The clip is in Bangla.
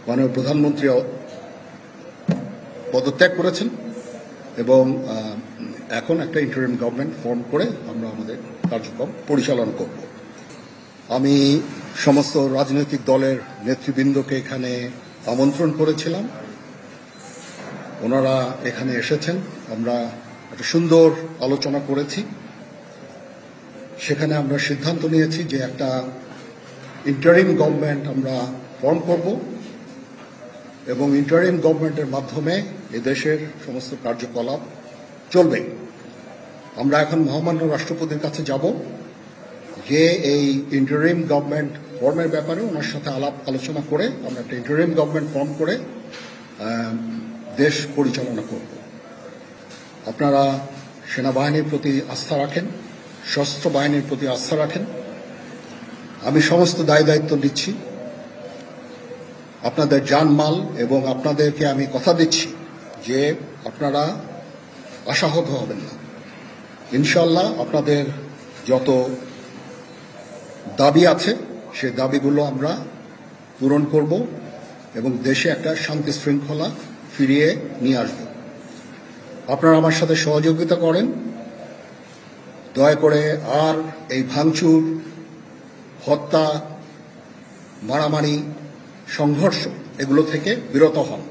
মাননীয় প্রধানমন্ত্রী পদত্যাগ করেছেন এবং এখন একটা ইন্টারিম গভর্নমেন্ট ফর্ম করে আমরা আমাদের কার্যক্রম পরিচালনা করব। আমি সমস্ত রাজনৈতিক দলের নেতৃবৃন্দকে এখানে আমন্ত্রণ করেছিলাম, ওনারা এখানে এসেছেন। আমরা একটা সুন্দর আলোচনা করেছি। সেখানে আমরা সিদ্ধান্ত নিয়েছি যে একটা ইন্টারিম গভর্নমেন্ট আমরা ফর্ম করব এবং ইন্টারিম গভর্নমেন্টের মাধ্যমে এদেশের সমস্ত কার্যকলাপ চলবে। আমরা এখন মহামান্য রাষ্ট্রপতির কাছে যাব যে এই ইন্টারিম গভর্নমেন্ট ফর্মের ব্যাপারে ওনার সাথে আলোচনা করে আমরা একটা ইন্টারিম গভর্নমেন্ট ফর্ম করে দেশ পরিচালনা করব। আপনারা সেনাবাহিনীর প্রতি আস্থা রাখেন, সশস্ত্র বাহিনীর প্রতি আস্থা রাখেন। আমি সমস্ত দায়িত্ব নিচ্ছি, আপনাদের জানমাল, এবং আপনাদেরকে আমি কথা দিচ্ছি যে আপনারা আশাহত হবেন না। ইনশাআল্লাহ আপনাদের যত দাবি আছে সেই দাবিগুলো আমরা পূরণ করব এবং দেশে একটা শান্তি শৃঙ্খলা ফিরিয়ে নিয়ে আসব। আপনারা আমার সাথে সহযোগিতা করেন। দয়া করে আর এই ভাঙচুর, হত্যা, মারামারি, সংঘর্ষ এগুলো থেকে বিরত হন।